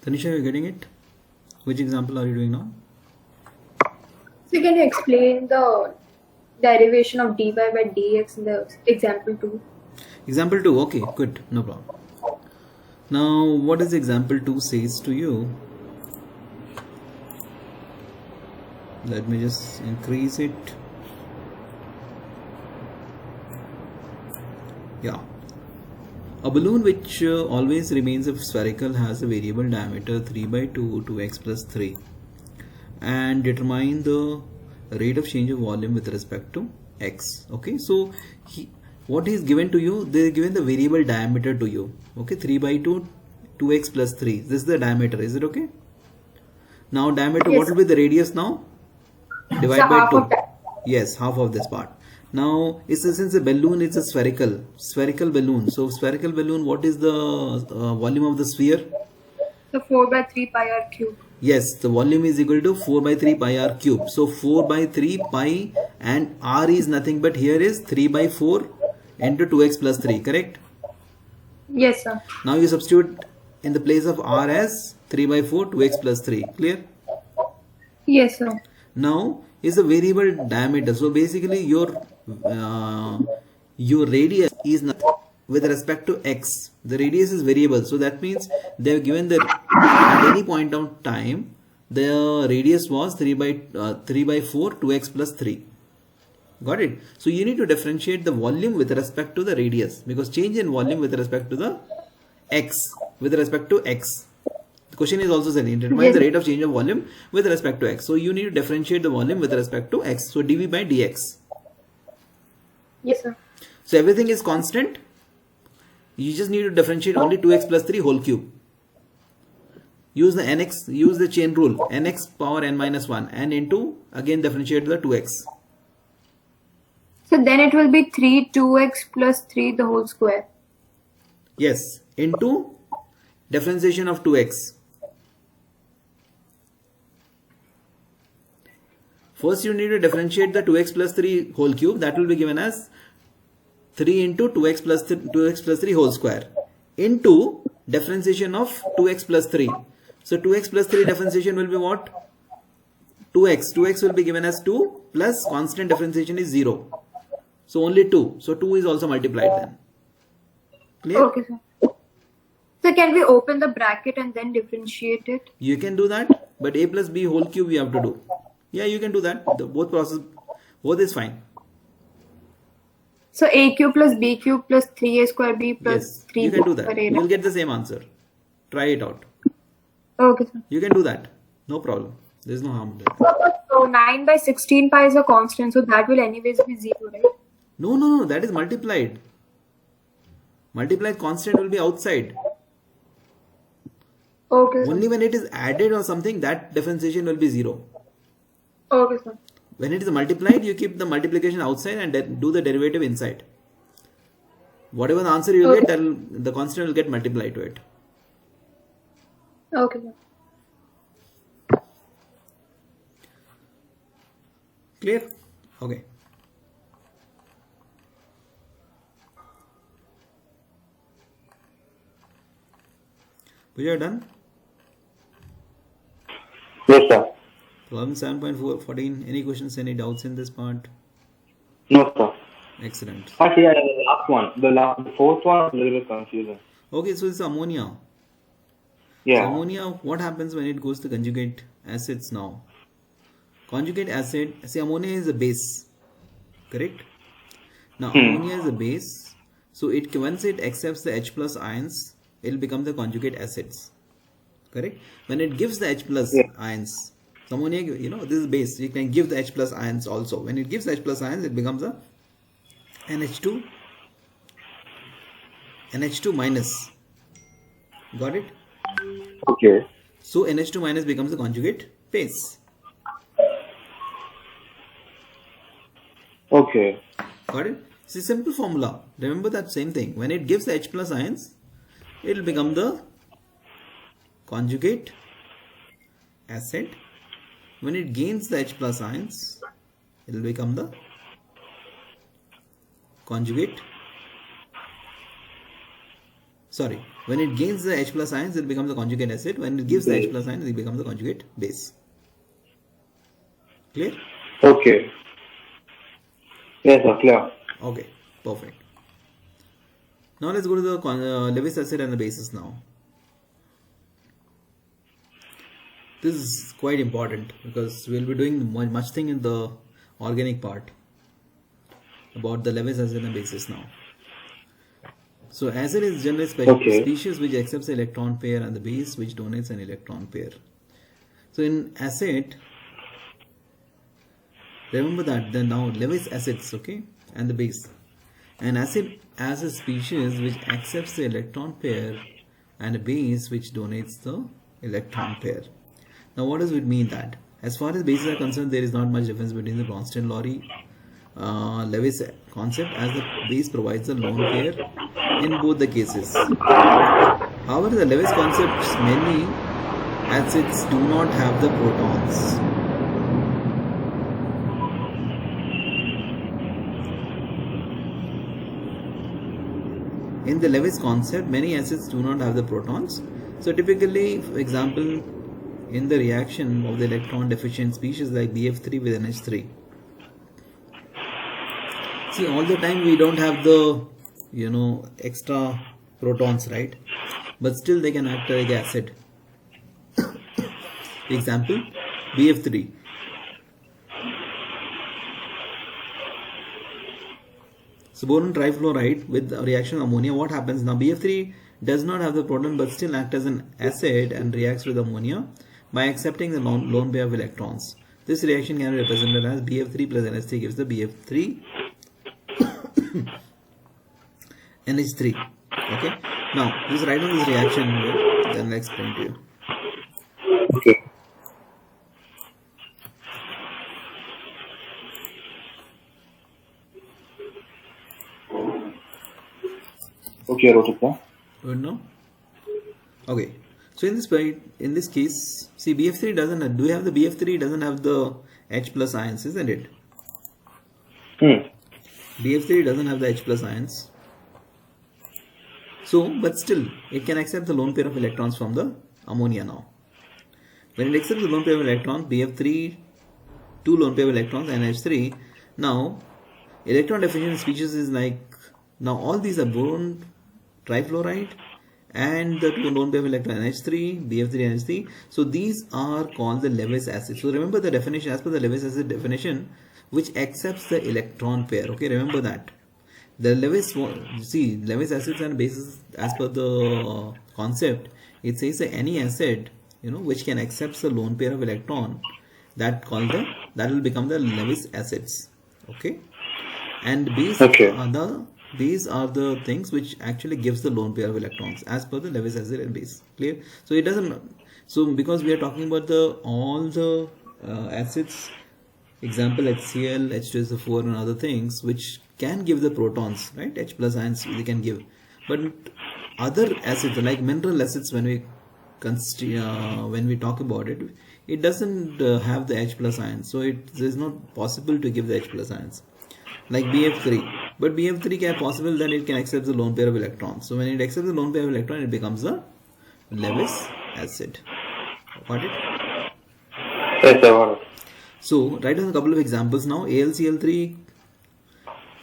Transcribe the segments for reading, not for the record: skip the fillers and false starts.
Tanisha, you're getting it? Which example are you doing now? So can you explain the derivation of dy by dx in the example 2? Example 2, okay, good, no problem. Now, what does example 2 says to you? Let me just increase it. Yeah. A balloon which always remains spherical has a variable diameter 3 by 2 to x plus 3, and determine the rate of change of volume with respect to x. Okay, so what is given to you? They are given the variable diameter to you. Okay, 3 by 2 2x plus 3. This is the diameter. Is it okay? Now diameter, Yes. what will be the radius now? Divide So by half 2. of that. Yes, half of this part. Now, since the balloon is a spherical balloon. So spherical balloon, what is the volume of the sphere? So 4 by 3 pi r cube. Yes, the volume is equal to 4 by 3 pi r cube. So 4 by 3 pi, and r is nothing but here is 3 by 4 into 2x plus 3, correct? Yes, sir. Now you substitute in the place of r as 3 by 4 2x plus 3, clear? Yes, sir. Now is the variable diameter. So basically your radius is not with respect to x. The radius is variable. So that means they have given the at any point of time the radius was 3 by 4 2x plus 3. Got it? So you need to differentiate the volume with respect to the radius, because change in volume with respect to the x, with respect to x. The question is also saying determine Yes. the rate of change of volume with respect to x. So you need to differentiate the volume with respect to x. So dv by dx. Yes, sir. So everything is constant. You just need to differentiate only 2x plus 3 whole cube. Use the nx, use the chain rule, nx power n minus 1, and into again differentiate the 2x. So then it will be 3 2x plus 3 the whole square. Yes, into differentiation of 2x. First you need to differentiate the 2x plus 3 whole cube. That will be given as 3 into 2x plus 3 whole square into differentiation of 2x plus 3. So 2x plus 3 differentiation will be what? 2x. 2x will be given as 2 plus constant differentiation is 0. So only 2. So 2 is also multiplied then. Clear? Okay, sir. So can we open the bracket and then differentiate it? You can do that, but a plus b whole cube you have to do. Yeah, you can do that. Both is fine. So a cube plus b cube plus 3a square b plus Yes, 3 you can do that. square a. You will get the same answer. Try it out. Okay, sir. You can do that. No problem. There is no harm there. So 9 by 16 pi is a constant, so that will anyways be 0, right? No. That is multiplied. Multiplied constant will be outside. Okay, sir. Only when it is added or something, that differentiation will be 0. Okay, sir. When it is multiplied, you keep the multiplication outside and then do the derivative inside. Whatever the answer you Okay. get, the constant will get multiplied to it. Okay, sir. Clear? Okay. We are done. Yes, sir. Problem 7.14. Any questions, any doubts in this part? No, sir. Excellent. Actually, the last one. The fourth one is a little bit confusing. Okay, so it's ammonia. Yeah. So ammonia, what happens when it goes to conjugate acids now? Conjugate acid, see, ammonia is a base, correct? Now ammonia is a base, so once it accepts the H plus ions, it will become the conjugate acids, correct? When it gives the H plus ions, so ammonia, this is base, you can give the H plus ions also. When it gives H plus ions, it becomes a NH2 minus. Got it? Okay. So NH2 minus becomes the conjugate base. Okay. Got it? It's a simple formula. Remember that same thing. When it gives the H plus ions, it will become the conjugate acid. When it gains the H plus ions, it will become the conjugate sorry, when it gains the H plus ions, it becomes the conjugate acid. When it gives the H plus ions, it becomes the conjugate base. Clear? Okay. Yes, sir. Clear. Okay, perfect. Now let's go to the Lewis acid and the bases now. This is quite important because we'll be doing much thing in the organic part about the Lewis acid and bases now. So acid is generally species which accepts an electron pair and the base which donates an electron pair. So in acid, remember that the now Lewis acids, okay, and the base. An acid as a species which accepts the electron pair and a base which donates the electron pair. Now what does it mean that? As far as bases are concerned, there is not much difference between the Bronsted-Lowry Lewis concept, as the base provides the lone pair in both the cases. However, the Lewis concept's many acids do not have the protons. In the Lewis concept, many acids do not have the protons. So typically, for example, in the reaction of the electron deficient species like BF3 with NH3. See, all the time we don't have the, extra protons, right? But still they can act like acid. Example, BF3. So boron trifluoride with a reaction of ammonia, what happens now? BF3 does not have the proton but still acts as an acid and reacts with ammonia by accepting the lone pair of electrons. This reaction can be represented as BF3 plus NH3 gives the BF3 NH3. Okay. Now, just write down this reaction here, then I'll explain to you. Okay. Okay, I wrote it down. Good now? Okay. So in this case, see BF3 doesn't, do you have the BF3 doesn't have the H plus ions, isn't it? BF3 doesn't have the H plus ions. So, but still, it can accept the lone pair of electrons from the ammonia now. When it accepts the lone pair of electrons, BF3, 2 lone pair of electrons and H3, now, electron deficient species is like, now all these are boron trifluoride and the 2 lone pair of electron NH3, BF3 NH3. So these are called the Lewis acids. So remember the definition, as per the Lewis acid definition, which accepts the electron pair. Okay, remember that. The Lewis acids and bases, as per the concept, it says that any acid, which can accept the lone pair of electron, that will become the Lewis acids. Okay, and these are the things which actually gives the lone pair of electrons as per the Lewis acid and base. Clear? So it doesn't. So because we are talking about all the acids, example HCl, H2SO4 and other things which can give the protons, right? H plus ions they can give. But other acids like mineral acids, when we talk about it, it doesn't have the H plus ions. So it is not possible to give the H plus ions. Like BF3. But BF3 can possible, then it can accept the lone pair of electrons. So when it accepts the lone pair of electron, it becomes a Lewis acid. Got it? Yes, I got it. So write down a couple of examples now. AlCl3,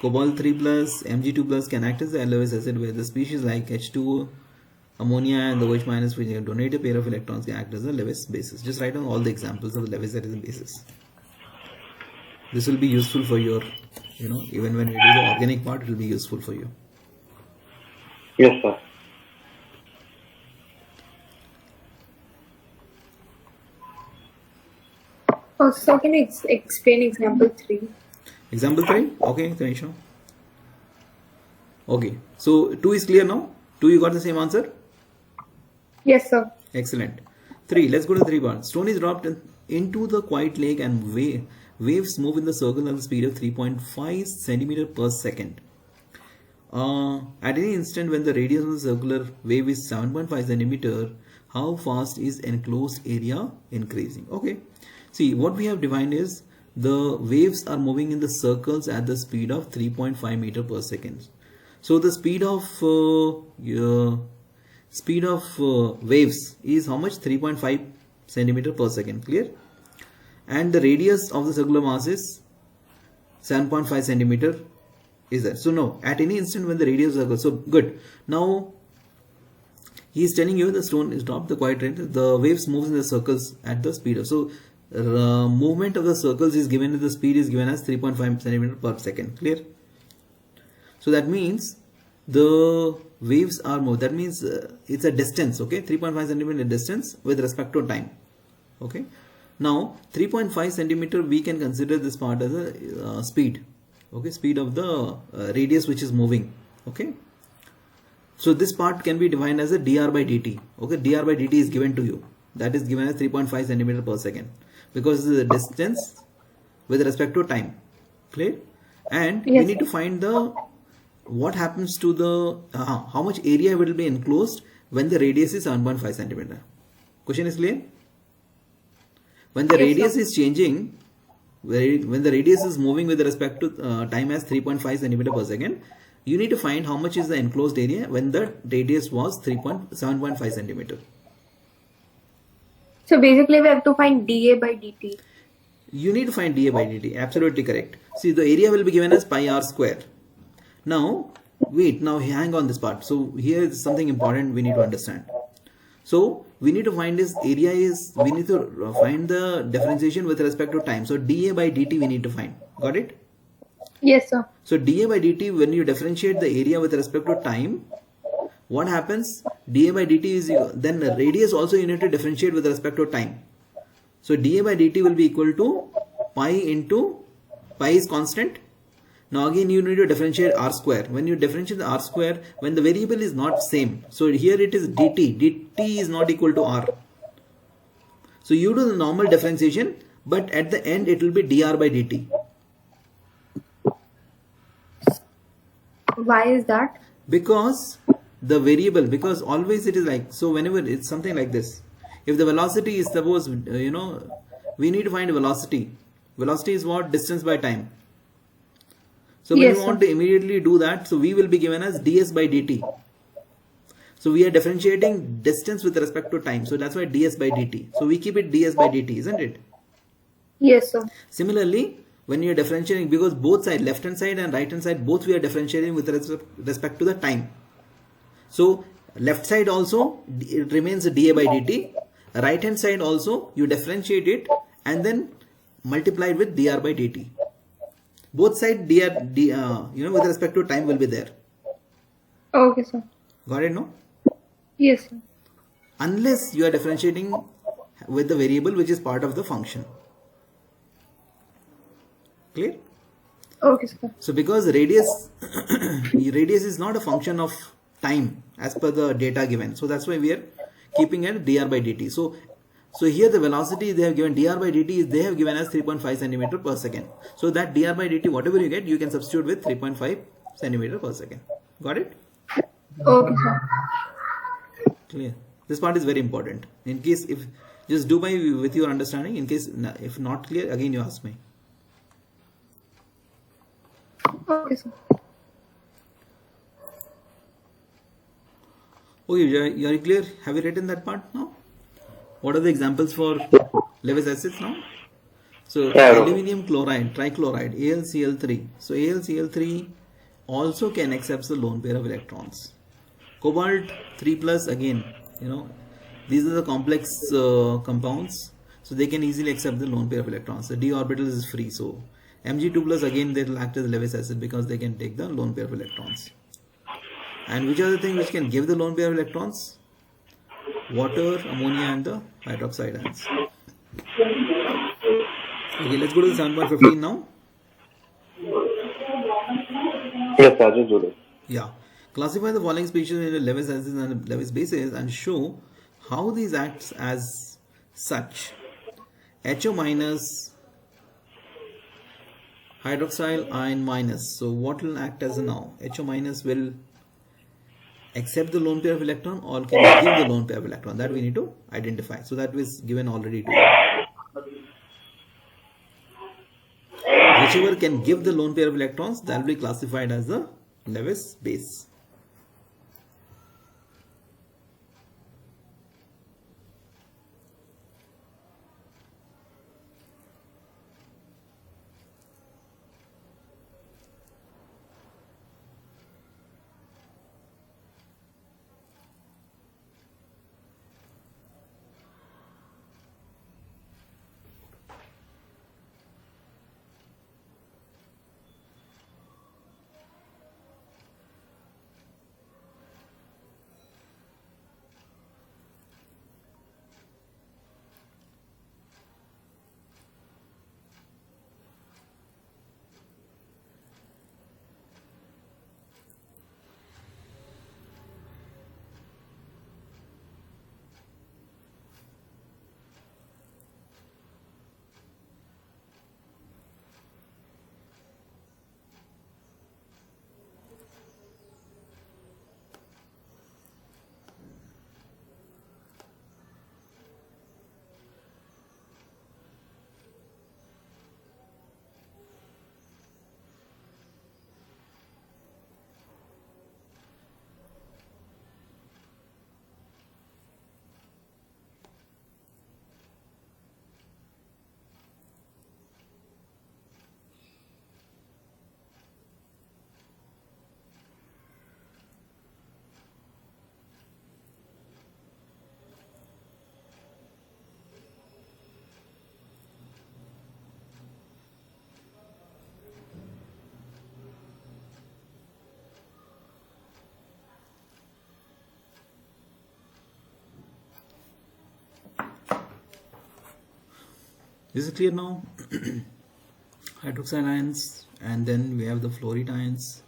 cobalt 3 plus, Mg2 plus can act as the Lewis acid, where the species like H2, ammonia and the OH minus which donate a pair of electrons can act as the Lewis bases. Just write down all the examples of the Lewis acid and bases. This will be useful for your, even when we do the organic part, it will be useful for you. Yes, sir. So can you explain example 3? Example 3? Okay, Tanisha. Okay, so 2 is clear now? 2 you got the same answer? Yes, sir. Excellent. 3, let's go to the 3 part. Stone is dropped into the quiet lake and waves move in the circle at the speed of 3.5 centimeter per second. At any instant when the radius of the circular wave is 7.5 centimeter, how fast is enclosed area increasing? Okay. See, what we have defined is the waves are moving in the circles at the speed of 3.5 meter per second. So the speed of speed of waves is how much? 3.5 centimeter per second. Clear? And the radius of the circular mass is 7.5 centimeter is there. So now at any instant when the radius of the circle, so good. Now he is telling you the stone is dropped, the quiet rate, the waves moves in the circles at the speed of, so movement of the circles is given, the speed is given as 3.5 centimeter per second. Clear? So that means the waves are moved, that means it's a distance, okay, 3.5 centimeter distance with respect to time. Okay, now 3.5 centimeter we can consider this part as a speed, okay, speed of the radius which is moving. Okay, so this part can be defined as a dr by dt. Okay, dr by dt is given to you, that is given as 3.5 centimeter per second, because this is the distance with respect to time. Clear? And Yes, we need to find the what happens to the how much area will be enclosed when the radius is 7.5 centimeter. Question is clear? When the Yes, radius sir. is changing, when the radius is moving with respect to time as 3.5 centimeter per second, you need to find how much is the enclosed area when the radius was 7.5 centimeter. So basically, we have to find dA by dt. You need to find dA by dt. Absolutely correct. See, the area will be given as pi r square. Now, wait, now hang on this part. So here is something important we need to understand. So we need to find this area is, we need to find the differentiation with respect to time. So dA by dt we need to find. Got it? Yes, sir. So dA by dt, when you differentiate the area with respect to time, what happens? dA by dt is, then the radius also you need to differentiate with respect to time. So dA by dt will be equal to pi into, pi is constant. Now again you need to differentiate r square. When you differentiate the r square, when the variable is not same, so here it is dt, dt is not equal to r. So you do the normal differentiation, but at the end it will be dr by dt. Why is that? Because the variable, because always it is like, so whenever it's something like this, if the velocity is suppose, we need to find velocity. Velocity is what? Distance by time. So when Yes, we sir. want to immediately do that, so we will be given as ds by dt. So we are differentiating distance with respect to time. So that's why ds by dt. So we keep it ds by dt, isn't it? Yes, sir. Similarly, when you are differentiating, because both side, left hand side and right hand side, both we are differentiating with respect to the time. So left side also it remains dA by dt. Right hand side also you differentiate it and then multiply it with dr by dt. Both side with respect to time will be there. Okay, sir. Got it? No? Yes, sir. Unless you are differentiating with the variable which is part of the function. Clear? Okay, sir. So because radius radius is not a function of time as per the data given, so that's why we are keeping it dr by dt. So here the velocity they have given dr by dt is they have given as 3.5 centimeter per second. So that dr by dt whatever you get, you can substitute with 3.5 centimeter per second. Got it? Okay, sir. Clear? This part is very important. In case if just do by with your understanding. In case if not clear, again you ask me. Okay, sir. Okay, you are clear? Have you written that part now? What are the examples for Lewis acids now? So Yeah, I wrote. aluminium chloride, trichloride, AlCl3. So AlCl3 also can accept the lone pair of electrons. Cobalt 3 plus again, these are the complex compounds, so they can easily accept the lone pair of electrons. The d orbital is free, so Mg2 plus again they will act as Lewis acid because they can take the lone pair of electrons. And which are the things which can give the lone pair of electrons? Water, ammonia and the hydroxide ions. Okay, let's go to the 7.15 now. Yes, sir, just do this. Yeah. Classify the following species into Lewis acids and Lewis bases and show how these acts as such. HO minus, hydroxyl ion minus. So what will act as a now? HO minus will accept the lone pair of electron or can give the lone pair of electron. That we need to identify. So that was given already to you. Whichever can give the lone pair of electrons, that will be classified as the Lewis base. Is it clear now? Hydroxide ions, and then we have the fluoride ions.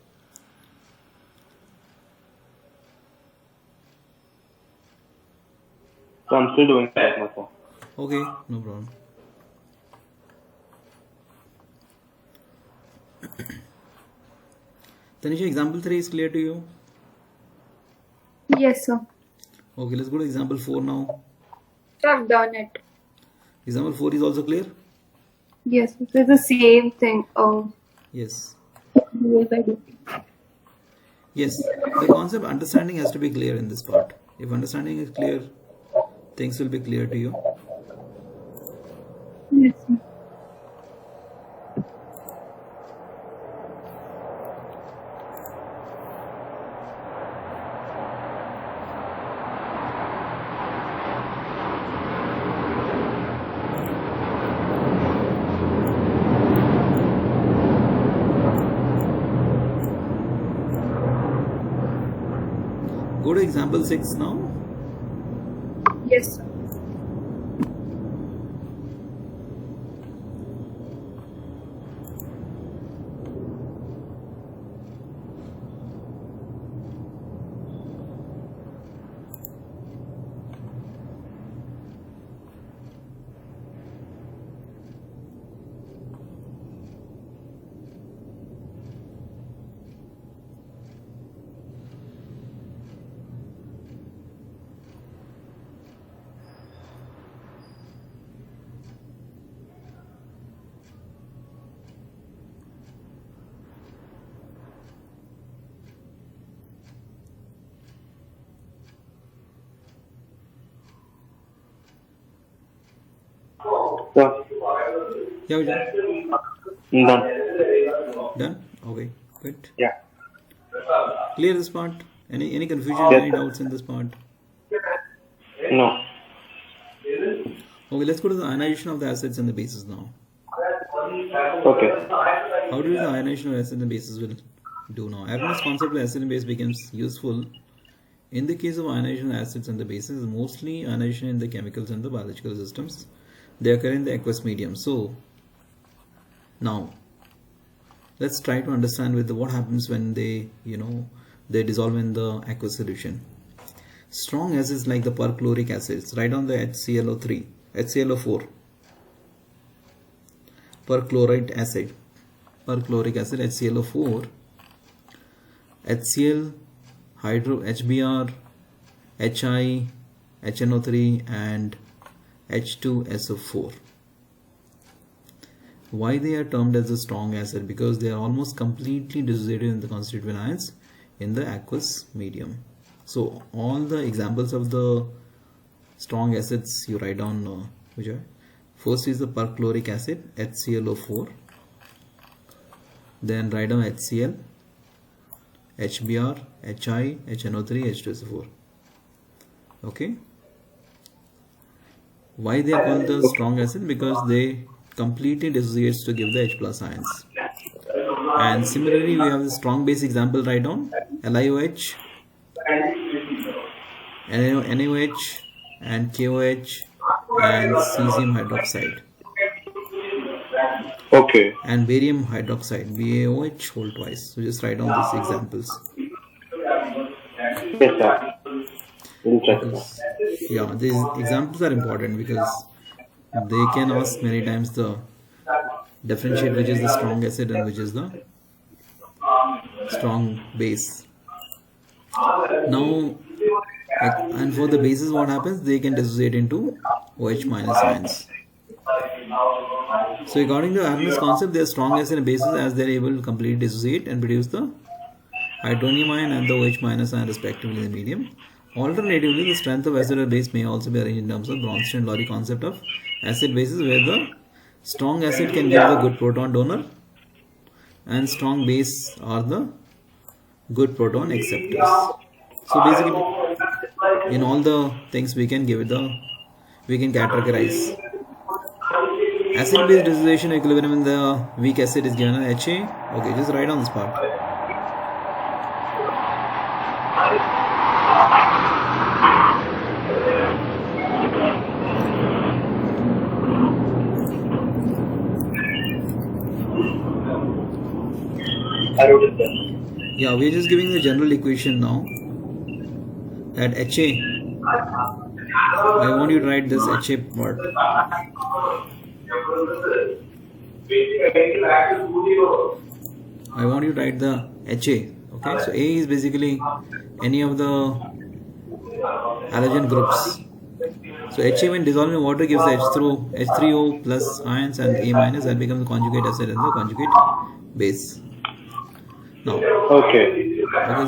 So I'm still doing that, my sir. Okay, no problem. Tanisha, example 3 is clear to you? Yes, sir. Okay, let's go to example 4 now. I've done it. Example 4 is also clear? Yes, it's the same thing. Yes. Day by day. Yes, the concept understanding has to be clear in this part. If understanding is clear, things will be clear to you. Yes, sir. Go to example 6 now. Yes, sir. So, Yeah, Vijay. I'm done. Done? Okay, good. Yeah. Clear this part? Any confusion, Yes, any sir. doubts in this part? No. Okay, let's go to the ionization of the acids and the bases now. Okay. How do the ionization of acids and bases will do now? Arrhenius concept of acid and base becomes useful in the case of ionization of acids and the bases, mostly ionization in the chemicals and the biological systems. They occur in the aqueous medium. So now let's try to understand with what happens when they they dissolve in the aqueous solution. Strong acids like the perchloric acids, write on the HClO3, HClO4, perchlorate acid, perchloric acid, HClO4, HCl, hydro, HBr, HI, HNO3 and H2SO4. Why they are termed as a strong acid? Because they are almost completely dissociated in the constituent ions in the aqueous medium. So all the examples of the strong acids you write down, Vijay. First is the perchloric acid, HClO4. Then write down HCl, HBr, HI, HNO3, H2SO4. Okay. Why they are called the strong acid? Because they completely dissociates to give the H plus ions. And similarly, we have the strong base example, write down LiOH, NaOH and KOH and cesium hydroxide Okay. and barium hydroxide, BaOH whole twice. So just write down these examples. Yes, sir. We'll check that. Yeah, these examples are important because they can ask many times the differentiate which is the strong acid and which is the strong base. Now, and for the bases, what happens? They can dissociate into OH minus ions. So according to Arrhenius concept, they are strong acid and bases as they are able to completely dissociate and produce the hydronium ion and the OH minus ion respectively in the medium. Alternatively, the strength of acid or base may also be arranged in terms of Bronsted and Lowry concept of acid bases, where the strong acid can give the good proton donor and strong base are the good proton acceptors. So basically, in all the things we can give it we can categorize. Acid base dissociation equilibrium in the weak acid is given as HA. Okay, just write on this part. I wrote it down. Yeah, we're just giving the general equation now. That HA, I want you to write this HA part. I want you to write the HA. Okay, so A is basically any of the halogen groups. So HA when dissolved in water gives the H3O plus ions and A minus, that becomes the conjugate acid and the conjugate base. Now, Okay.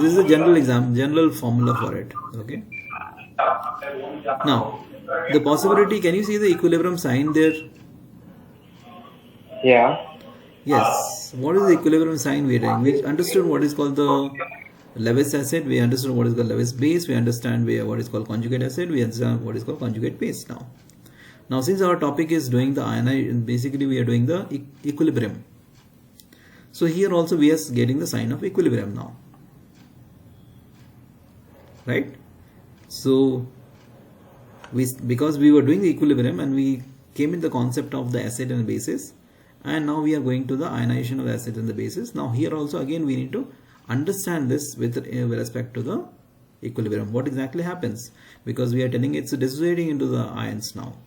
this is a general formula for it. Okay. Now, the possibility, can you see the equilibrium sign there? Yeah. Yes. What is the equilibrium sign we are doing? We understood what is called the Lewis acid. We understood what is called Lewis base. We understand what is called conjugate acid. We understand what is called conjugate base now. Now, since our topic is doing the ionization, basically we are doing the equilibrium. So here also we are getting the sign of equilibrium now. Right? So, because we were doing the equilibrium and we came in the concept of the acid and bases, and now we are going to the ionization of the acid and the bases. Now here also again we need to understand this with respect to the equilibrium. What exactly happens? Because we are telling it's dissociating into the ions now.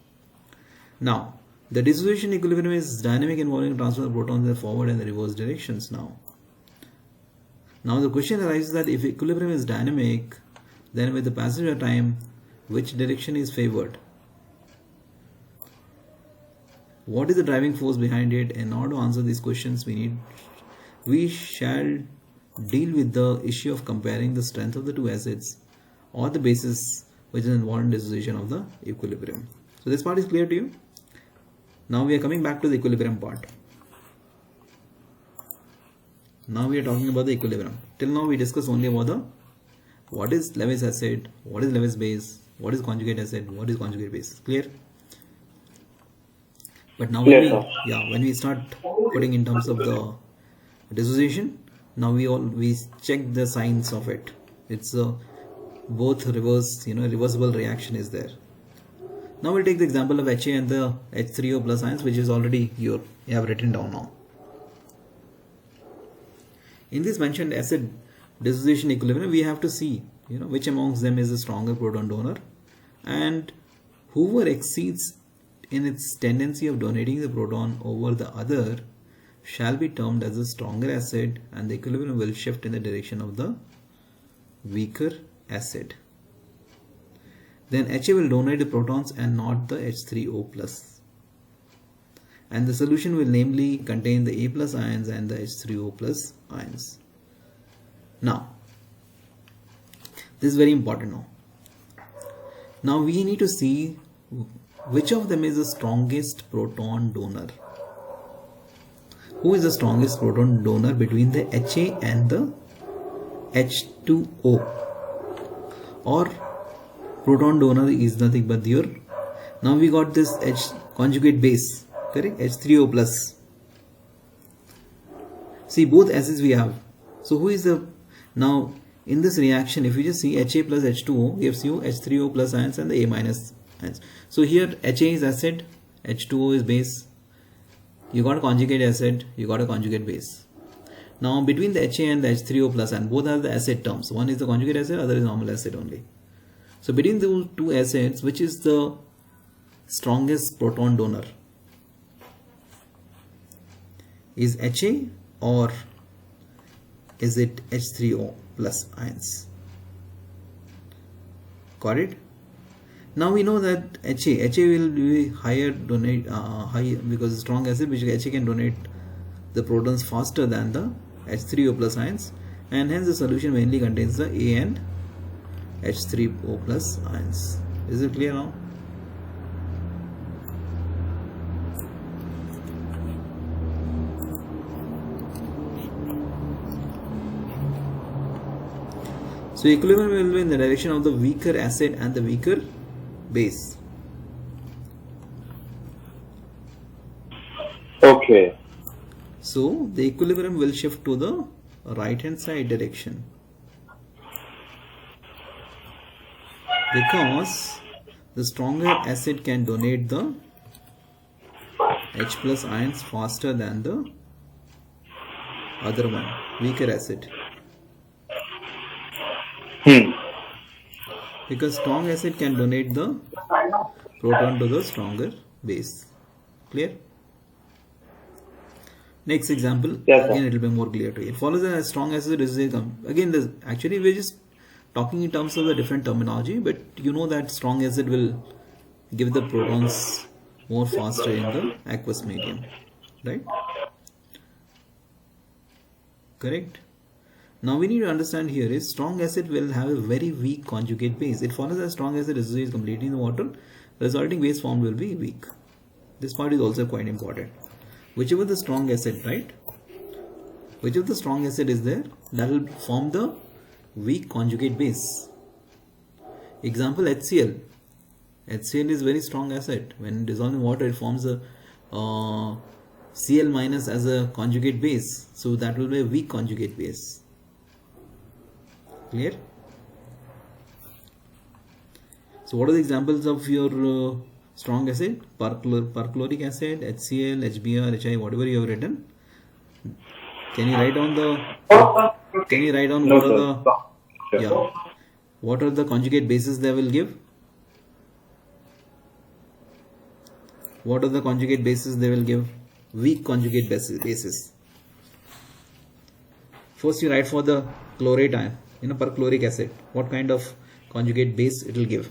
Now, the dissociation equilibrium is dynamic, involving transfer of protons in the forward and the reverse directions now. Now the question arises that if equilibrium is dynamic, then with the passage of time, which direction is favored? What is the driving force behind it? In order to answer these questions, we shall deal with the issue of comparing the strength of the two acids or the bases which is involved in dissociation of the equilibrium. So this part is clear to you? Now we are coming back to the equilibrium part. Now we are talking about the equilibrium. Till now we discussed only about what is Lewis acid, what is Lewis base, what is conjugate acid, what is conjugate base. Clear? But now when we start putting in terms of the dissociation, now we check the signs of it. It's both reversible reaction is there. Now we'll take the example of HA and the H3O plus ions, which is already you have written down now. In this mentioned acid dissociation equilibrium, we have to see which amongst them is the stronger proton donor, and whoever exceeds in its tendency of donating the proton over the other shall be termed as a stronger acid, and the equilibrium will shift in the direction of the weaker acid. Then HA will donate the protons and not the H3O plus. And the solution will namely contain the A plus ions and the H3O plus ions. Now, this is very important now. Now we need to see which of them is the strongest proton donor. Who is the strongest proton donor between the HA and the H2O? Or proton donor is nothing but your, now we got this H conjugate base, correct? H3O plus. See, both acids we have. So who is the, now in this reaction, if you just see HA plus H2O gives you H3O plus ions and the A minus ions. So here HA is acid, H2O is base. You got a conjugate acid, you got a conjugate base. Now between the HA and the H3O plus, and both are the acid terms. One is the conjugate acid, other is normal acid only. So between those two acids, which is the strongest proton donor? Is HA or is it H3O plus ions? Got it? Now we know that HA will be higher because strong acid, which HA can donate the protons faster than the H3O plus ions, and hence the solution mainly contains the A and H3O plus ions. Is it clear now? So equilibrium will be in the direction of the weaker acid and the weaker base. Okay. So the equilibrium will shift to the right hand side direction, because the stronger acid can donate the H plus ions faster than the other one, weaker acid. Because strong acid can donate the proton to the stronger base. Clear? Next example, Yes, sir. again it will be more clear to you. It follows a strong acid resistance. Again, this actually we're just talking in terms of the different terminology, but you know that strong acid will give the protons more faster in the aqueous medium, right? Correct? Now we need to understand here is strong acid will have a very weak conjugate base. It follows that strong acid is completely in the water, resulting base form will be weak. This part is also quite important. Whichever the strong acid, right? Whichever the strong acid is there, that will form the weak conjugate base. Example, HCl. HCl is very strong acid. When dissolved in water, it forms a Cl minus as a conjugate base. So that will be a weak conjugate base. Clear? So what are the examples of your strong acid? Perchloric acid, HCl, HBr, HI, whatever you have written. Can you write down Can you write down No, what are sir. the what are the conjugate bases they will give? What are the conjugate bases they will give? Weak conjugate bases. First you write for the chlorate ion, perchloric acid. What kind of conjugate base it will give?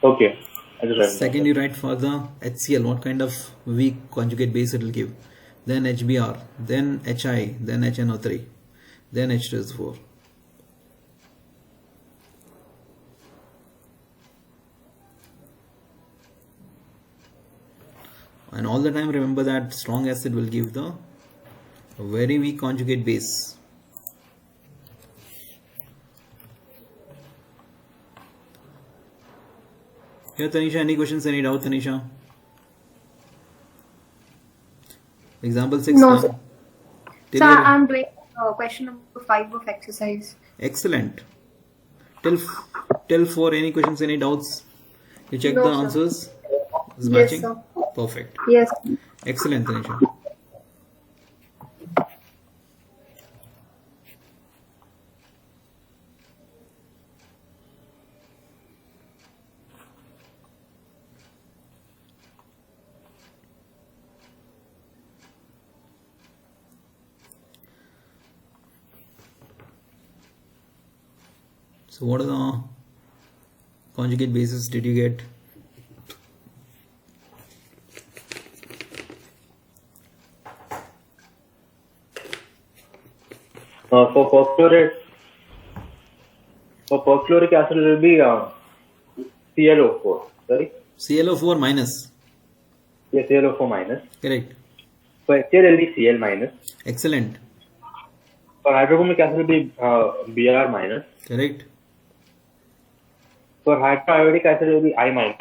Okay. I just write it Second, you write for the HCl, what kind of weak conjugate base it will give. Then HBr, then HI, then HNO3, then H2SO4. And all the time remember that strong acid will give the very weak conjugate base. Here, Tanisha, any questions, any doubt, Tanisha? Example 6 No, now. sir. Till So you- I'm doing question number 5 of exercise. Excellent. Till 4, any questions, any doubts? You check No, the sir. answers? Is Yes, matching? sir. Perfect. Yes. Excellent, Tanisha. So what are the conjugate bases did you get? For perchloric acid it will be ClO4, right? ClO4 minus. Yeah, ClO4 minus. Correct. For HCl it will be Cl minus. Excellent. For hydrochloric acid it will be Br minus. Correct. For hydroiodic acid it will be I minus.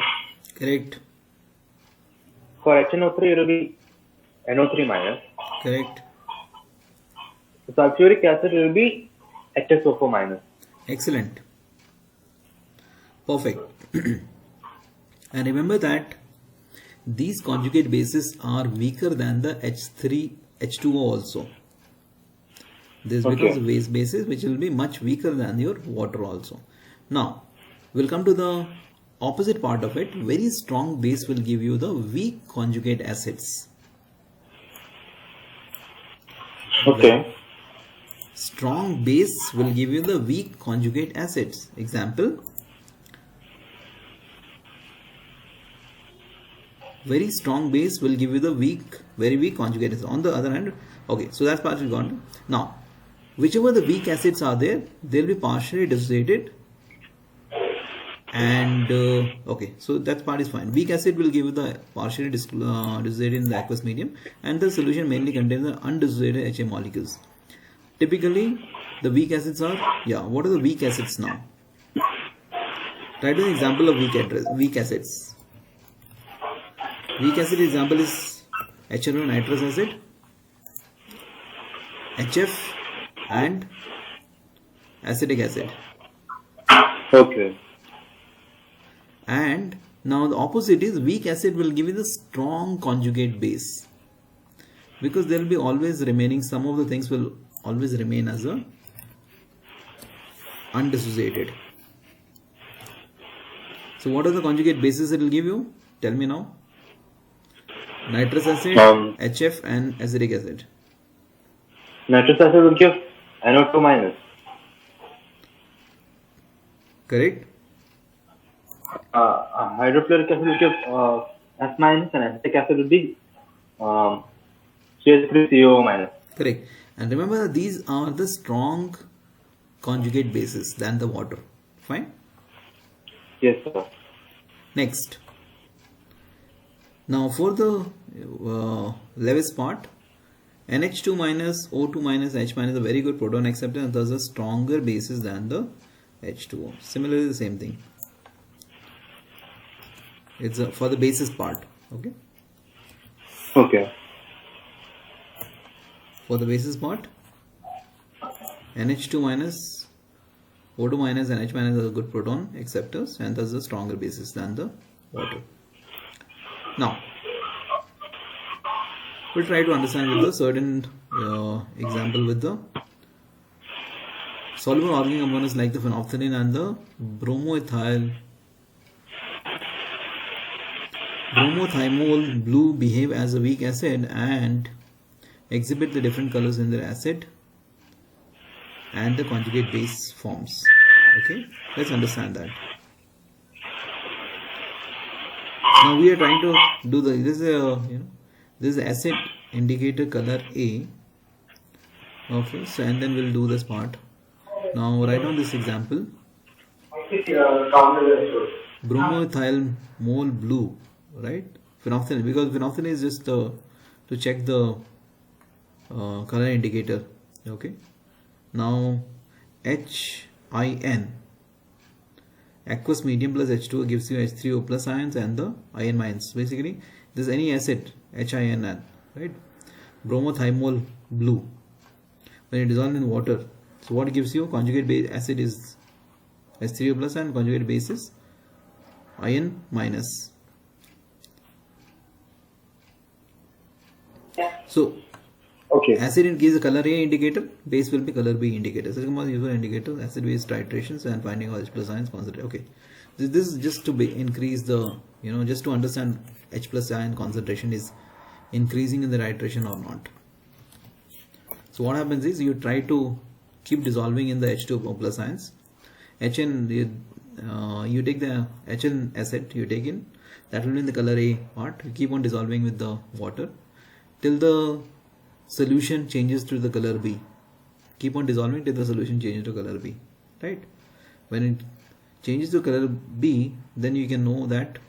Correct. For HNO3 it will be NO3 minus. Correct. For sulfuric acid it will be HSO4 minus. Excellent. Perfect. And remember that these conjugate bases are weaker than the H2O also. This is because of base bases which will be much weaker than your water also. Now, we'll come to the opposite part of it. Very strong base will give you the weak conjugate acids. Okay. Strong base will give you the weak conjugate acids. Example, very strong base will give you the very weak conjugate acids. On the other hand, okay, so that's part we got. Now, whichever the weak acids are there, they'll be partially dissociated. And okay, so that part is fine. Weak acid will give you the partially dissociated in the aqueous medium, and the solution mainly contains the undissociated HA molecules. Typically, the weak acids are, what are the weak acids now? Try to an example of weak acids. Weak acid example is HNO nitrous acid, HF, and acetic acid. Okay. And now the opposite is weak acid will give you the strong conjugate base. because there will be always remaining, some of the things will always remain as a undissociated. So what are the conjugate bases it will give you? Tell me now. Nitrous acid, HF and acetic acid. Nitrous acid will give NO2 minus. Correct? Hydrofluoric acid will give S minus, and acetic acid will be CH3CO minus. Correct. And remember, these are the strong conjugate bases than the water. Fine? Yes, sir. Next. Now for the Lewis part, NH2 minus, O2 minus, H minus is a very good proton acceptor and thus a stronger basis than the H2O. Similarly, the same thing. It's for the basis part. Okay. Okay. For the basis part, NH2 minus, O2 minus and H minus are good proton acceptors and thus a stronger basis than the water. Now, we'll try to understand with the certain example with the soluble organic components like the phenolphthalein and the bromothymol blue behave as a weak acid and exhibit the different colors in their acid and the conjugate base forms. Okay, let's understand that. Now we are trying to do this is acid indicator color A. Okay, so and then we'll do this part. Now write down this example. Bromothymol blue, right? Phenolphthalein, because phenolphthalein is just to check the color indicator. Okay. Now HIN, aqueous medium plus H2O gives you H3O plus ions and the ion minus. Basically, this is any acid HIN, right? Bromothymol blue. When it dissolves in water, so what gives you? Conjugate base acid is H3O plus and conjugate base is ion minus. So Okay. acid gives a color A indicator, base will be color B indicator. So usual indicator, acid base titrations and finding H plus ions concentrate. Okay, this is just to increase the, just to understand H plus ion concentration is increasing in the titration or not. So what happens is you try to keep dissolving in the H2O plus ions. HN, you take the HN acid, you take in, that will be in the color A part. You keep on dissolving with the water till the solution changes to the color B. Keep on dissolving till the solution changes to color B, right? When it changes to color B, then you can know that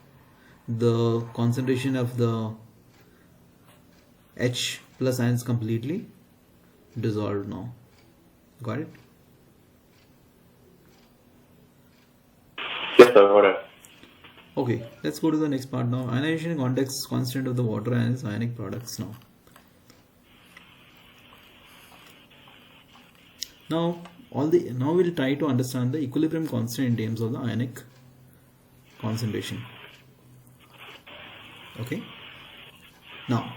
the concentration of the H plus ions completely dissolved now. Got it? Yes, sir. Got it. Okay, let's go to the next part now. Ionization context constant of the water and its ionic products now. Now we'll try to understand the equilibrium constant in terms of the ionic concentration. Okay. Now.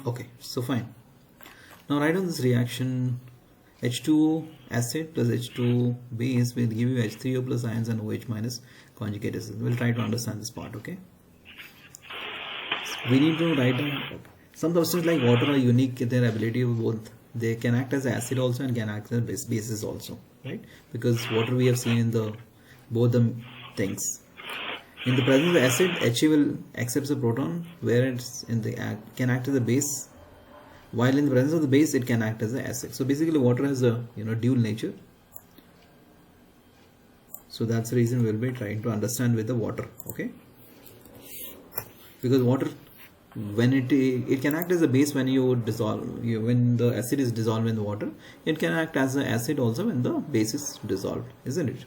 Okay, so fine. Now write down this reaction. H2O acid plus H2O base will give you H3O plus ions and OH minus conjugate acid. We'll try to understand this part. Okay. We need to write down. Some substances like water are unique in their ability of both. They can act as acid also and can act as bases also, right? Because water we have seen in both the things. In the presence of acid, He will accept the proton, where it's can act as a base, while in the presence of the base it can act as an acid. So basically, water has a dual nature. So that's the reason we'll be trying to understand with the water. Okay, because water, when it can act as a base when you dissolve, when the acid is dissolved in the water, it can act as an acid also when the base is dissolved, isn't it?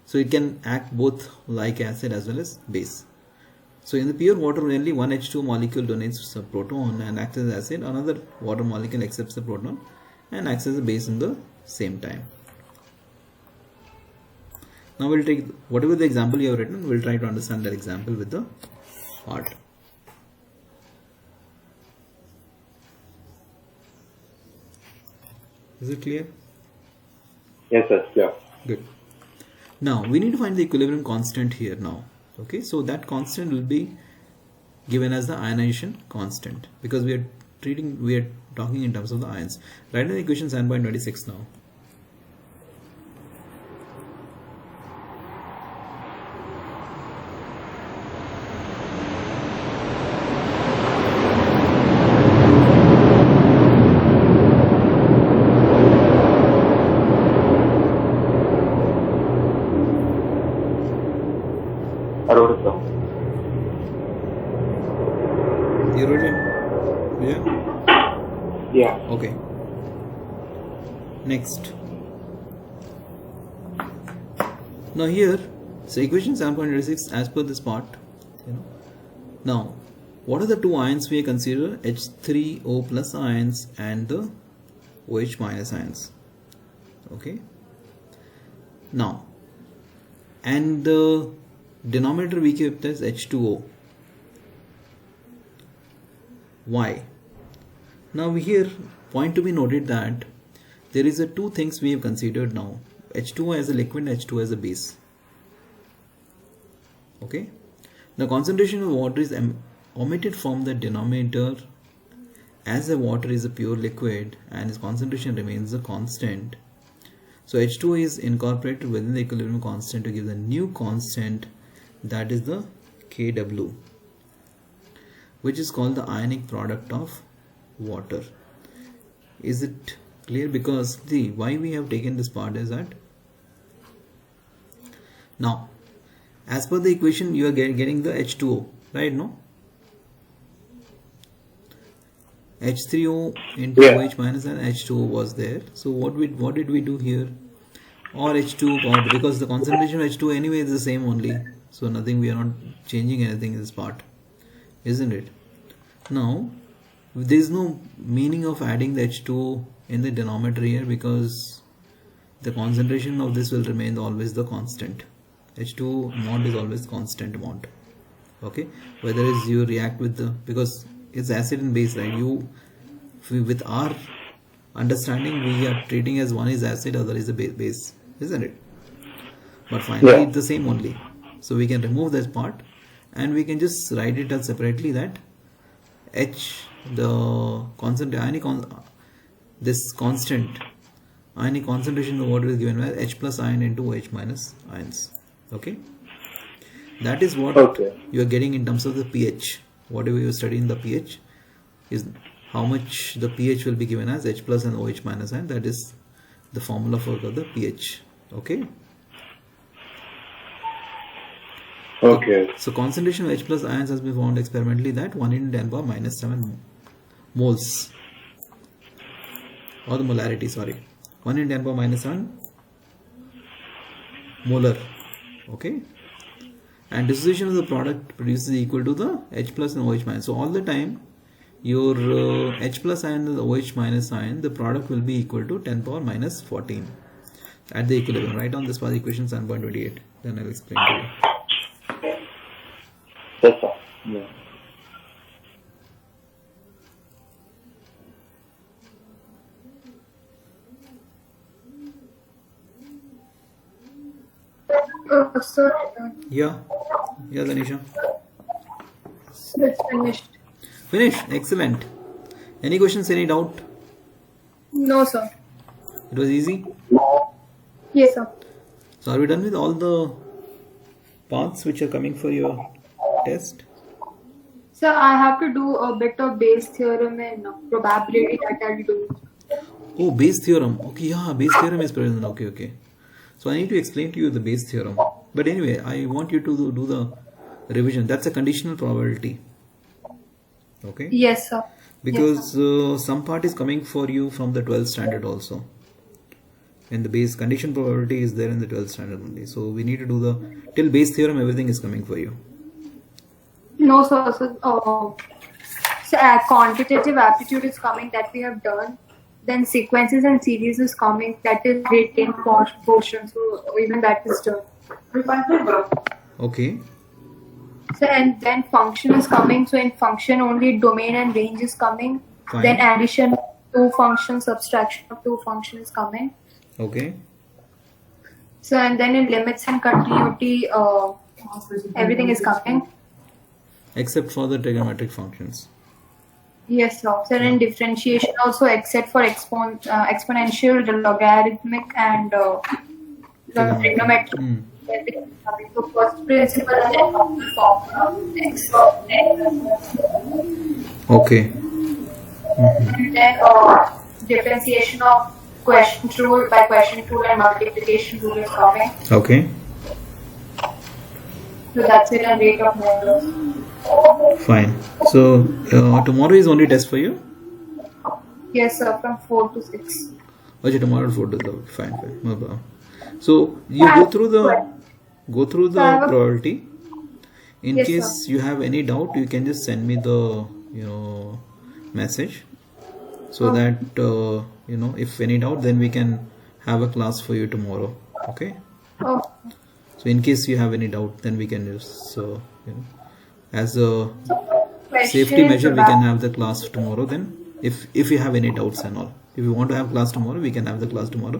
So it can act both like acid as well as base. So in the pure water, only one H2 molecule donates a proton and acts as acid. Another water molecule accepts the proton and acts as a base in the same time. Now we'll take whatever the example you have written, we'll try to understand that example with the art. Is it clear? Yes, sir. Yeah. Good. Now we need to find the equilibrium constant here now. Okay, so that constant will be given as the ionization constant, because we are talking in terms of the ions. Write down the equation 7.26 now. I wrote it down. You wrote it? Yeah? Yeah. Okay. Next. Now here, so equation 7.26 as per this part, Now, what are the two ions we consider? H3O plus ions and the OH minus ions. Okay. Now, and the denominator we kept as H2O. Why? Now here, point to be noted that there is a two things we have considered now. H2O as a liquid and H2O as a base. Okay. The concentration of water is omitted from the denominator, as the water is a pure liquid and its concentration remains a constant. So H2O is incorporated within the equilibrium constant to give the new constant, that is the Kw, which is called the ionic product of water. Is it clear? Because the why we have taken this part is that now, as per the equation, you are getting the H2O, right? No, H3O into OH minus and H2O was there. So what did we do here? Or H2 powder, because the concentration of H2O anyway is the same only. So nothing, we are not changing anything in this part, isn't it? Now, there is no meaning of adding the H2O in the denominator here, because the concentration of this will remain always the constant. H2O amount is always constant amount. Okay, whether is you react with the, because it's acid and base, right? With our understanding, we are treating as one is acid, other is a base, isn't it? But finally it's the same only. So we can remove this part and we can just write it as separately, that H, the constant ionic this constant ionic concentration of water is given by H plus ion into OH minus ions. Okay, that is what you are getting in terms of the pH. Whatever you study in the pH is how much the pH will be given as H plus and OH minus ion. That is the formula for the pH. Okay. Okay. So concentration of H plus ions has been found experimentally that 1 in 10 power minus 7 moles, or the molarity, sorry, 1 in 10 power minus 7 molar. Okay. And dissociation of the product produces equal to the H plus and OH minus. So all the time your H plus ion and the OH minus ion, the product will be equal to 10 power minus 14 at the equilibrium. Write down this for the equation 7.28. Then I will explain to you. That's all. Yeah. Sir, Yeah, Danisha. so it's finished. Finished. Excellent. Any questions? Any doubt? No, sir. It was easy. Yes, sir. So are we done with all the paths which are coming for your test? Sir, I have to do a bit of Bayes theorem and probability that I'll do. Oh, Bayes theorem. Okay, yeah, Bayes theorem is present. Okay. So I need to explain to you the Bayes theorem. But anyway, I want you to do the revision. That's a conditional probability. Okay. Yes, sir. Because some part is coming for you from the 12th standard also. And the Bayes condition probability is there in the 12th standard only. So we need to do the till Bayes theorem. Everything is coming for you. No, sir. So, quantitative aptitude is coming, that we have done. Then sequences and series is coming, that is retained portion. So even that is done. Okay. So and then function is coming. So in function only domain and range is coming. Fine. Then addition of two functions, subtraction of two functions is coming. Okay. So and then in limits and continuity, everything is coming. Except for the trigonometric functions. Yes, sir. So in differentiation also, except for exponential, the logarithmic, and the trigonometric. Hmm. Everything is coming. So first principle and then formula, x of n. Okay. And then differentiation of question rule by question rule and multiplication rule is coming. Okay. So that's it, and rate of modulus. Fine. So tomorrow is only test for you? Yes, sir, from 4 to 6. Okay, tomorrow 4 to the fine. No problem. So you go through the probability. In Yes, case you have any doubt, you can just send me the message, so that if any doubt, then we can have a class for you tomorrow. Okay. Oh, So in case you have any doubt, then we can just as a safety measure, we can have the class tomorrow. Then if you have any doubts and all, if you want to have class tomorrow, we can have the class tomorrow,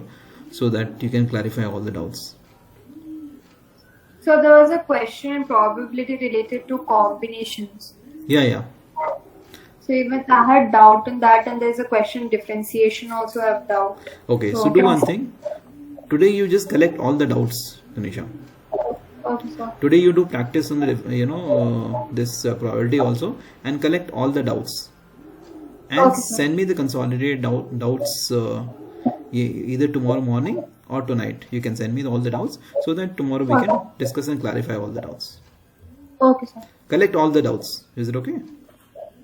so that you can clarify all the doubts. so there was a question in probability related to combinations. Yeah. So even I had doubt in that, and there's a question differentiation also I have doubt. Okay, so do one thing. Today you just collect all the doubts, Tanisha. Okay, sir. Today you do practice on the this probability also, and collect all the doubts, and Okay, sir. send me the consolidated doubts either tomorrow morning or tonight. You can send me all the doubts, so that tomorrow we can discuss and clarify all the doubts. Okay, sir. Collect all the doubts. Is it okay?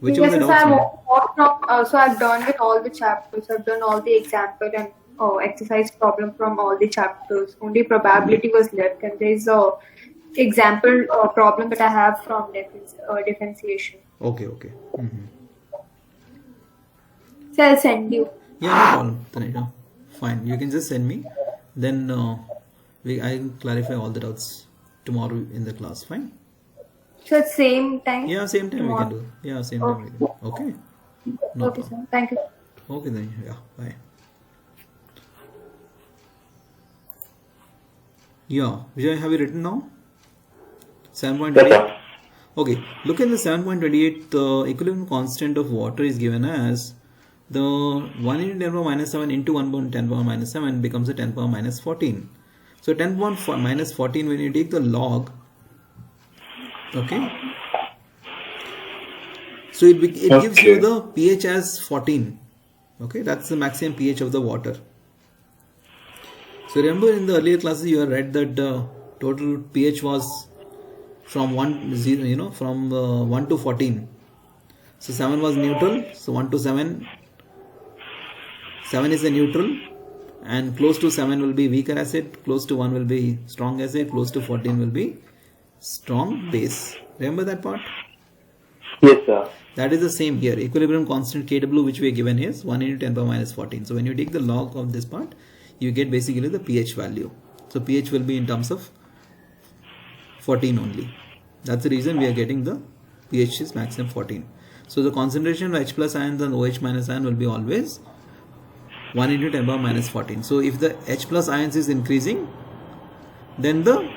Whichever Yes, the sir, doubts I'm you off from, so I've done with all the chapters. I've done all the example and exercise problem from all the chapters. Only probability was left, and there's a example problem that I have from differentiation. Okay. So I'll send you. Yeah, no problem, Tanisha. Fine. You can just send me. Then I will clarify all the doubts tomorrow in the class. Fine. So at same time. Yeah, same time tomorrow. we can do. Yeah, same time we can do. Okay. No Okay, problem. sir. Thank you. Okay then. Yeah. Bye. Yeah. Vijay, have you written now? 7.28. Okay. Look at the 7.28. The equilibrium constant of water is given as the 1 into 10 power minus 7 into 1 upon 10 power minus 7 becomes a 10 power minus 14. So 10 power minus 14, when you take the log, okay, so it gives you the pH as 14. Okay, that's the maximum pH of the water. So remember, in the earlier classes you have read that the total pH was from 1 to 14. So 7 was neutral. So 1 to 7 is a neutral, and close to 7 will be weaker acid, close to 1 will be strong acid, close to 14 will be strong base. Remember that part? Yes, sir. That is the same here. Equilibrium constant Kw, which we are given is 1 into 10 power minus 14. So when you take the log of this part, you get basically the pH value. So pH will be in terms of 14 only. That's the reason we are getting the pH is maximum 14. So the concentration of H plus ions and OH minus ion will be always 1 into 10 power minus 14. So if the H plus ions is increasing, then the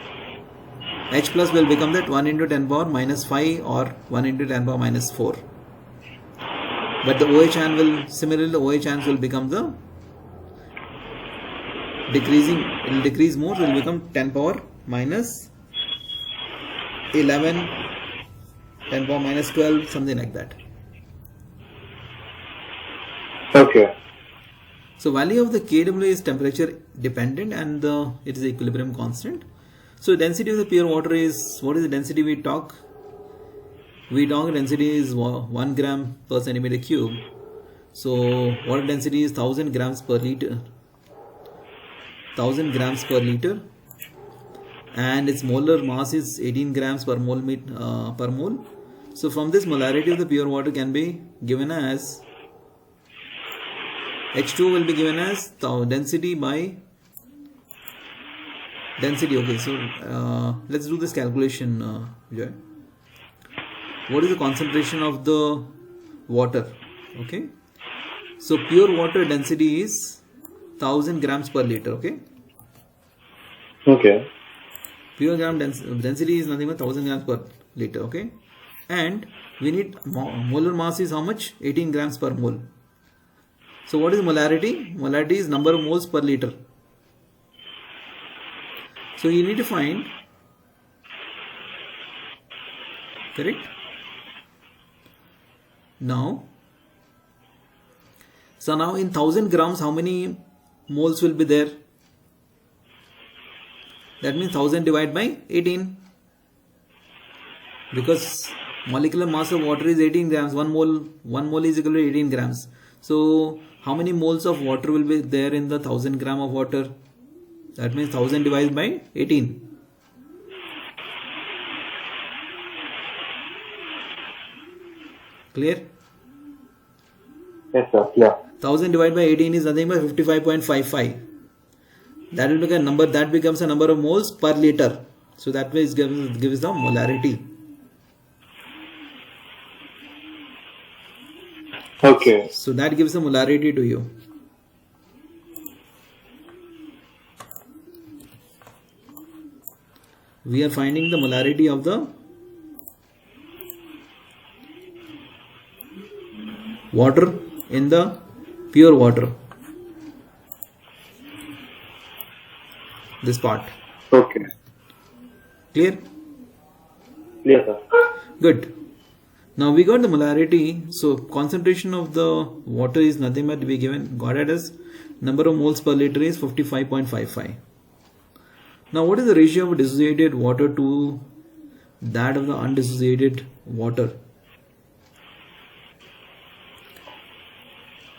H plus will become that 1 into 10 power minus 5 or 1 into 10 power minus 4. But the OH ion will, similarly the OH ions will become the decreasing, it will decrease more, it will become 10 power minus 11, 10 power minus 12, something like that. Okay. So value of the Kw is temperature dependent, and it is the equilibrium constant. So density of the pure water is, what is the density we talk? We talk density is 1 gram per centimeter cube. So water density is 1000 grams per liter. 1000 grams per liter, and its molar mass is 18 grams per mole per mole. So from this, molarity of the pure water can be given as H2 will be given as density by density. Okay, so let's do this calculation, Vijay. What is the concentration of the water? Okay, so pure water density is 1000 grams per liter. Okay, Okay. pure gram density is nothing but 1000 grams per liter. Okay, and we need molar mass is how much? 18 grams per mole. So what is molarity? Molarity is number of moles per liter. So you need to find, correct? Now, so now in 1000 grams, how many moles will be there? That means 1000 divided by 18. Because molecular mass of water is 18 grams. One mole is equal to 18 grams. So how many moles of water will be there in the 1000 gram of water? That means 1000 divided by 18. Clear? Yes, sir. Yeah. 1000 divided by 18 is nothing but 55.55. That will become a number, that becomes a number of moles per liter. So that way it gives the molarity. Okay. So that gives the molarity to you. We are finding the molarity of the water in the pure water. This part. Okay. Clear? Yes, sir. Good. Now we got the molarity. So concentration of the water is nothing but we got it as number of moles per liter is 55.55. Now what is the ratio of dissociated water to that of the undissociated water?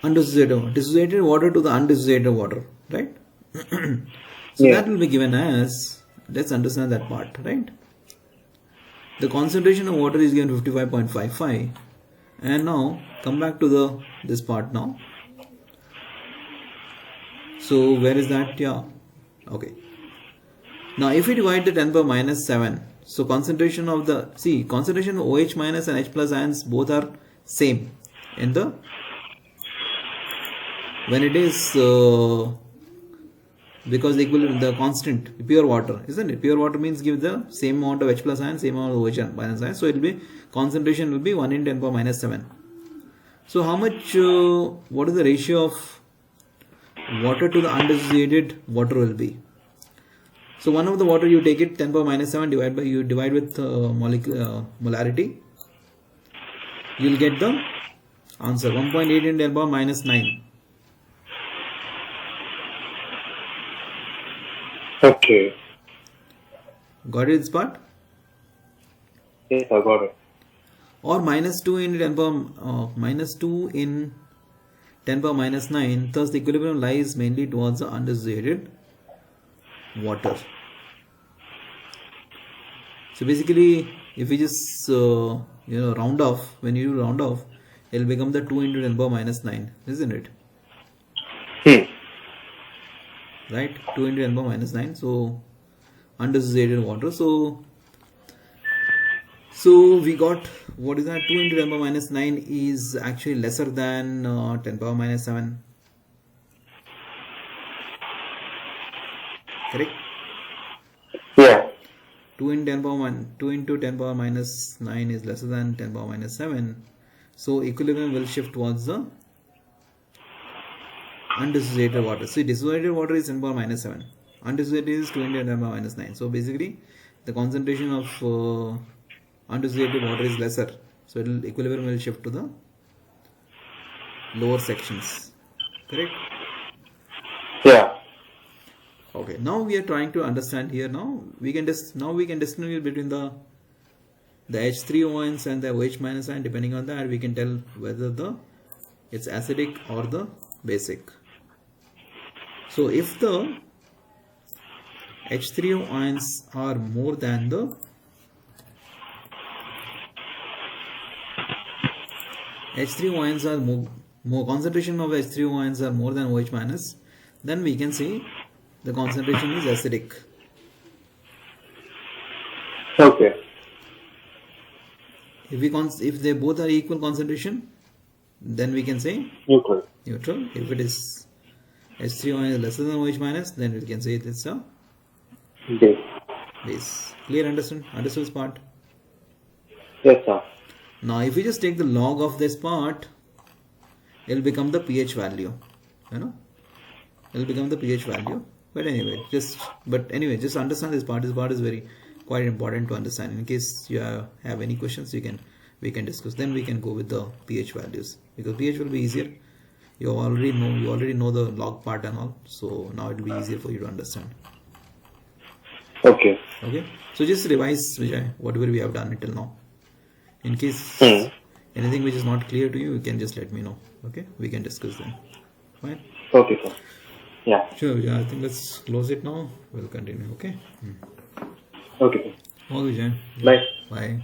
Dissociated water to the undissociated water, right? So Yeah. that will be given as, let's understand that part, right? The concentration of water is given 55.55, and now come back to this part now. So where is that? Yeah, okay. Now if we divide the 10 power minus 7, so concentration of concentration of OH minus and H plus ions both are same in the, when it is because the constant pure water, isn't it? Pure water means give the same amount of H plus ion, same amount of OH minus ion. So it will be, concentration will be 1 in 10 power minus 7. So how much, what is the ratio of water to the undissociated water will be? So one of the water you take it 10 power minus 7 you divide with molarity. You will get the answer 1.8 in 10 power minus 9. Okay. Got it, this part? Yes, I got it. Or minus 2 in 10 power minus 2 in 10 power minus 9. Thus the equilibrium lies mainly towards the undissociated water. So basically if we just round off, when you round off, it will become the 2 into 10 power minus 9, isn't it? Right, 2 into 10 power minus 9. So undissociated water. So we got, what is that? 2 into 10 power minus 9 is actually lesser than 10 power minus 7. Correct? Yeah. 2 into 10 power minus 9 is lesser than 10 power minus 7. So equilibrium will shift towards the undissociated water. See, dissociated water is 10 power minus 7. Undissociated is 2 into 10 power minus 9. So basically the concentration of undissociated water is lesser. So equilibrium will shift to the lower sections. Correct? Yeah. Okay, now we are trying to understand here. Now we can distinguish between the H3O ions and the OH minus ion. Depending on that, we can tell whether it's acidic or the basic. So if the H3O ions are more than the H3O ions are more concentration of H3O ions are more than OH minus, then we can say the concentration is acidic. Okay. If they both are equal concentration, then we can say Neutral. neutral. If it is H3O is lesser than OH minus, then we can say it's a Base. base. Clear? Understood this part? Yes, sir. Now if we just take the log of this part, it will become the pH value. You know, it will become the pH value. But anyway, just understand this part. This part is very quite important to understand. In case you have any questions, we can discuss. Then we can go with the pH values, because pH will be easier. You already know the log part and all, so now it will be easier for you to understand. Okay. Okay, so just revise, Vijay, whatever we have done until now. In case anything which is not clear to you, you can just let me know. Okay, we can discuss then. Fine. Okay, sir. Yeah. Sure. Yeah, I think let's close it now. We'll continue. Okay. Okay, sir. Okay, Vijay. Bye. Bye.